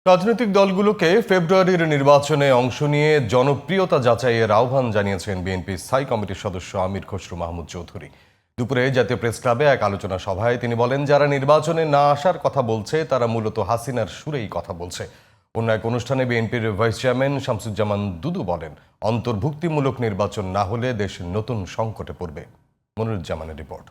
রাজনৈতিক দলগুলোকে ফেব্রুয়ারির নির্বাচনে অংশ নিয়ে জনপ্রিয়তা যাচাইয়ের আহ্বান জানিয়েছেন বিএনপি স্থায়ী কমিটির সদস্য আমির খসরু মাহমুদ চৌধুরী। দুপুরে জাতীয় প্রেস ক্লাবে এক আলোচনা সভায় তিনি বলেন, যারা নির্বাচনে না আসার কথা বলছে তারা মূলত হাসিনার সুরেই কথা বলছে। অন্য এক অনুষ্ঠানে বিএনপির ভাইস চেয়ারম্যান শামসুজ্জামান দুদু বলেন, অন্তর্ভুক্তিমূলক নির্বাচন না হলে দেশ নতুন সংকটে পড়বে। মনিরুজ্জামানের রিপোর্ট।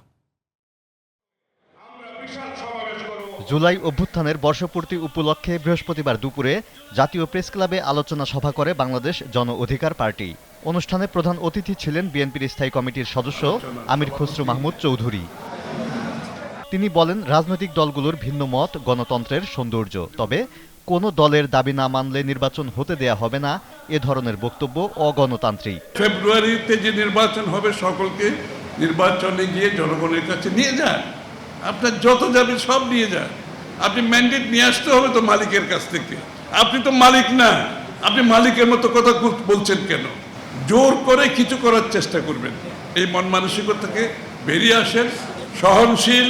জুলাই অভ্যুত্থানের বর্ষপূর্তি উপলক্ষে বৃহস্পতিবার দুপুরে জাতীয় প্রেস ক্লাবে আলোচনা সভা করে বাংলাদেশ জন অধিকার পার্টি। অনুষ্ঠানে প্রধান অতিথি ছিলেন বিএনপির স্থায়ী কমিটির সদস্য আমির খসরু মাহমুদ চৌধুরী। তিনি বলেন, রাজনৈতিক দলগুলোর ভিন্ন মত গণতন্ত্রের সৌন্দর্য, তবে কোনো দলের দাবি না মানলে নির্বাচন হতে দেয়া হবে না, এ ধরনের বক্তব্য অগণতান্ত্রিক। ফেব্রুয়ারিতে যে নির্বাচন হবে সকলকে নির্বাচনে গিয়ে জনগণের কাছে নিয়ে যান, আপনার যত যাবে সব নিয়ে যান। আপনি ম্যান্ডেট নিয়ে আসতে হবে তো মালিকের কাছ থেকে। আপনি তো মালিক না, আপনি মালিকের মতো কথা বলছেন কেন? জোর করে কিছু করার চেষ্টা করবেন, এই মন মানসিকতা থেকে বেরিয়ে আসেন। সহনশীল,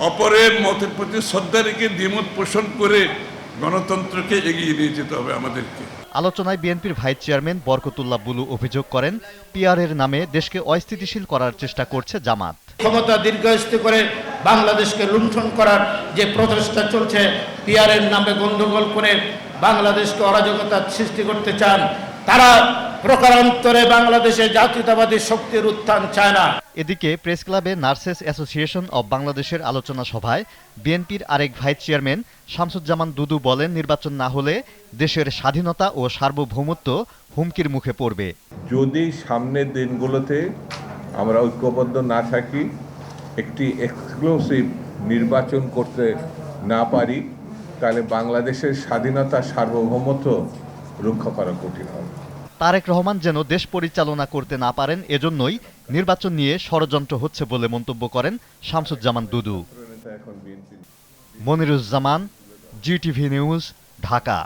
অপরের মতের প্রতি শ্রদ্ধা রেখে দ্বিমত পোষণ করে গণতন্ত্রকে এগিয়ে নিয়ে যেতে হবে আমাদেরকে। আলোচনায় বিএনপির ভাইস চেয়ারম্যান বরকতুল্লাহ বুলু অভিযোগ করেন, পিআরের নামে দেশকে অস্থিতিশীল করার চেষ্টা করছে জামাত। ক্ষমতা দীর্ঘস্থায়ী করে বাংলাদেশকে লুণ্ঠন করার যে প্রচেষ্টা চলছে, পিআরের নামে গন্ডগোল করে বাংলাদেশকে অরাজকতার সৃষ্টি করতে চান, তারা প্রকারান্তরে বাংলাদেশে জাতীয়তাবাদী শক্তির উত্থান চায় না। এদিকে প্রেস ক্লাবে নার্সেস অ্যাসোসিয়েশন অব বাংলাদেশের আলোচনা সভায় বিএনপির আরেক ভাইস চেয়ারম্যান শামসুজ্জামান দুদু বলেন, নির্বাচন না হলে দেশের স্বাধীনতা ও সার্বভৌমত্ব হুমকির মুখে পড়বে। যদি সামনের দিনগুলোতে আমরা ঐক্যবদ্ধ না থাকি, একটি এক্সক্লুসিভ নির্বাচন করতে না পারি, তাহলে বাংলাদেশের স্বাধীনতা সার্বভৌমত্ব রক্ষা করা কঠিন হবে। তারেক রহমান যেন দেশ পরিচালনা করতে না পারেন, এজন্যই নির্বাচন নিয়ে ষড়যন্ত্র হচ্ছে বলে মন্তব্য করেন শামসুজ্জামান দুদু। Moniruzzaman, GTV news, Dhaka.